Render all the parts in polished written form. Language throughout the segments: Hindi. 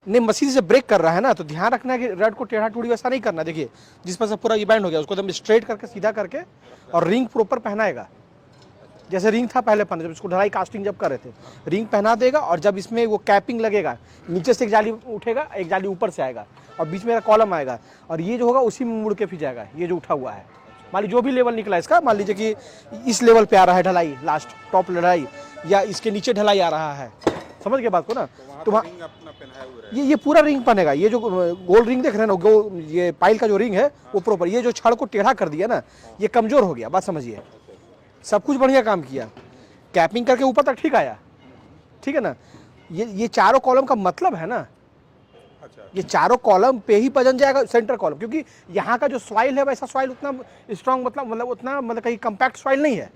नहीं, मशीन से ब्रेक कर रहा है ना, तो ध्यान रखना है कि रड को टेढ़ा टूड़ी वैसा नहीं करना। देखिए जिस पर से पूरा ये बैंड हो गया उसको एकदम स्ट्रेट करके सीधा करके और रिंग प्रॉपर पहनाएगा। जैसे रिंग था पहले पहना, जब इसको ढलाई कास्टिंग जब कर रहे थे, रिंग पहना देगा और जब इसमें वो कैपिंग लगेगा, नीचे से एक जाली उठेगा, एक जाली ऊपर से आएगा और बीच में कॉलम आएगा और ये जो होगा उसी में मुड़ के फिर जाएगा। ये जो उठा हुआ है, मान लीजिए जो भी लेवल निकला इसका, मान लीजिए कि इस लेवल पे आ रहा है ढलाई, लास्ट टॉप ढलाई, या इसके नीचे ढलाई आ रहा है, समझ गए बात को ना। तो वहाँ ये पूरा रिंग बनेगा। ये जो गोल रिंग देख रहे हैं ना, ये पाइल का जो रिंग है वो प्रॉपर, ये जो छड़ को टेढ़ा कर दिया ना, ये कमजोर हो गया, बात समझिए। सब कुछ बढ़िया काम किया, कैपिंग करके ऊपर तक ठीक आया, ठीक है ना। ये चारों कॉलम का मतलब है ना, ये चारों कॉलम पे ही वजन जाएगा सेंटर कॉलम, क्योंकि यहाँ का जो सॉइल है वैसा सॉइल उतना स्ट्रांग मतलब उतना कहीं कंपैक्ट सॉइल नहीं है,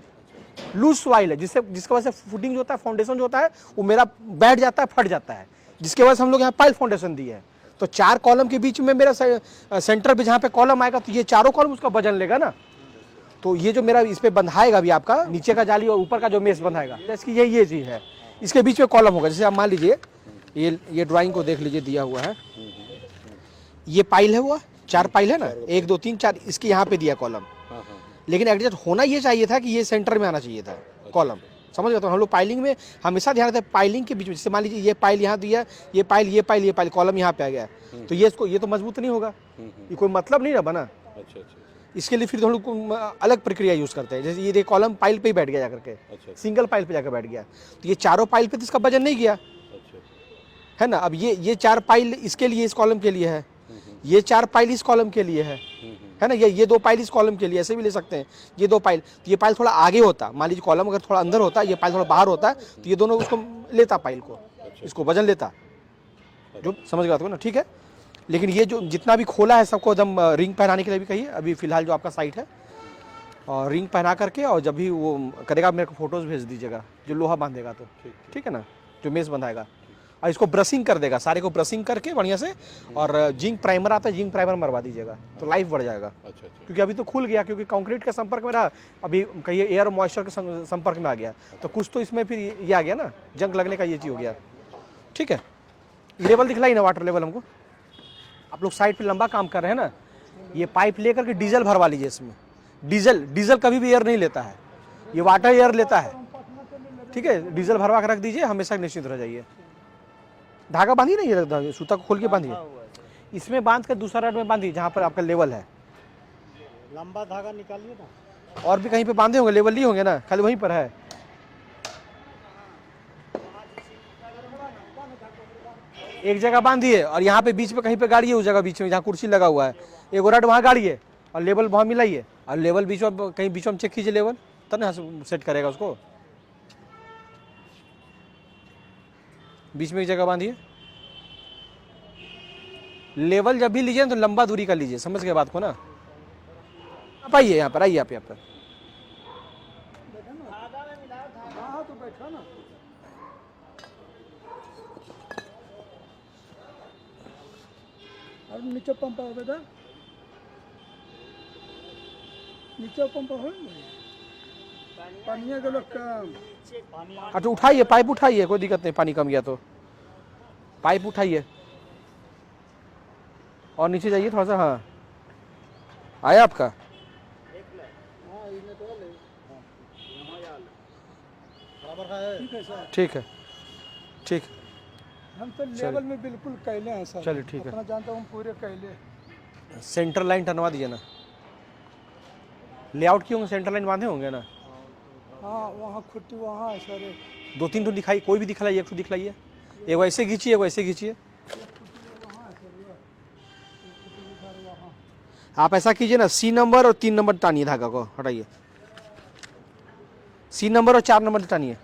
लूज सॉइल है, जिसकी वजह से फुटिंग जो होता है, फाउंडेशन जो होता है वो मेरा बैठ जाता है, फट जाता है, जिसके वजह से हम लोग यहाँ पाइल फाउंडेशन दिए है। तो चार कॉलम के बीच में मेरा सेंटर पे जहाँ पे कॉलम आएगा, तो ये चारों कॉलम उसका वजन लेगा ना। तो ये जो मेरा इस पे बंधाएगा भी आपका, नीचे का जाली और ऊपर का जो मेस बंधाएगा, इसकी ये चीज़ है, इसके बीच में कॉलम होगा। जैसे आप मान लीजिए ये ड्राइंग को देख लीजिए, दिया हुआ है, ये पाइल है, वो चार पाइल है ना, 1 2 3 4, इसके यहाँ पे दिया कॉलम, लेकिन एडजस्ट होना ये चाहिए था कि ये सेंटर में आना चाहिए था कॉलम, समझ गए। तो हम लोग पाइलिंग में हमेशा ध्यान रखते हैं, पाइलिंग के बीच में, जैसे मान लीजिए ये पाइल यहाँ दिया, ये पाइल कॉलम यहाँ पे आ गया, तो ये तो मजबूत नहीं होगा, ये कोई मतलब नहीं ना बना। इसके लिए फिर हम लोग अलग प्रक्रिया यूज करते हैं। जैसे ये देखिए कॉलम पाइल पे ही बैठ गया जाकर के, सिंगल पाइल पे जाकर बैठ गया, तो ये चारों पाइल पे तो इसका वजन नहीं गया, है ना। अब ये 4 पाइल इसके लिए, इस कॉलम के लिए है, ये 4 पाइल इस कॉलम के लिए है ना, ये 2 पाइल इस कॉलम के लिए, ऐसे भी ले सकते हैं। ये 2 पाइल, तो ये पाइल थोड़ा आगे होता, मान लीजिए कॉलम अगर थोड़ा अंदर होता, ये पाइल थोड़ा बाहर होता, तो ये दोनों उसको लेता, पाइल को, इसको वजन लेता, जो समझ गया ना, ठीक है। लेकिन ये जो जितना भी खोला है सबको एकदम रिंग पहनाने के लिए भी कहिए, अभी फिलहाल जो आपका साइट है, और रिंग पहना करके, और जब भी वो करेगा मेरे को फोटोज भेज दीजिएगा, जो लोहा बांधेगा तो ठीक है ना, जो मेस बंधाएगा, और इसको ब्रशिंग कर देगा, सारे को ब्रशिंग करके बढ़िया से, और जिंक प्राइमर आता है, जिंक प्राइमर मरवा दीजिएगा, तो लाइफ बढ़ जाएगा। क्योंकि अभी तो खुल गया, क्योंकि कंक्रीट के संपर्क में रहा, अभी कहीं एयर और मॉइस्चर के संपर्क में आ गया, तो कुछ तो इसमें फिर ये आ गया ना, जंग लगने का ये चीज़ हो गया, ठीक है। लेवल दिखलाई ना, वाटर लेवल हमको, आप लोग साइड पे लंबा काम कर रहे हैं ना, ये पाइप लेकर के डीजल भरवा लीजिए इसमें। डीजल कभी भी एयर नहीं लेता है, ये वाटर एयर लेता है, ठीक है। डीजल भरवा कर रख दीजिए, हमेशा निश्चिंत रह जाइए। धागा बांधिए ना, ये सूता को खोल के बांधिए, इसमें बांध कर दूसरा रड में बांधिए जहाँ पर आपका लेवल है। लंबा धागा निकालिए ना, और भी कहीं पे बांधे होंगे, लेवल लिए होंगे ना, खाली वहीं पर है। एक जगह बांधिए और यहाँ पे बीच में कहीं पे गाड़िए, उस जगह बीच में जहाँ कुर्सी लगा हुआ है, एक रड वहाँ गाड़िए और लेवल वहाँ मिलाइए, और लेवल बीच में कहीं बीच में चेक कीजिए लेवल, तब ना सेट करेगा उसको। बीच में एक जगह बांधिए, लेवल जब भी लीजिए तो लंबा दूरी का लीजिए, समझ गए बात को ना। आप आइए यहाँ पर, आइए आप यहाँ पर, नीचे पंप हो बेटा, नीचे पंप हो, पानी के लोग काम। अच्छा उठाइए, पाइप उठाइए, कोई दिक्कत नहीं, पानी कम गया तो पाइप उठाइए और नीचे जाइए थोड़ा सा, हाँ आया आपका, ठीक है, ठीक है। हम तो लेवल में बिल्कुल कैले हैं सर, चलिए ठीक है, अपना जानता हूँ पूरे कैले। सेंटर लाइन टनवा दीजिए ना, लेआउट की होंगे, सेंटर लाइन बांधे होंगे ना। हाँ वहाँ खुट्टी वहाँ है सर, 2 3 तो दिखाई, कोई भी दिखलाइए, एक तो दिखलाइए, एक वैसे खींचिए, वैसे खींचिए। आप ऐसा कीजिए ना, C नंबर और 3 नंबर टानिए, धागा को हटाइए, C नंबर और 4 नंबर टानिए।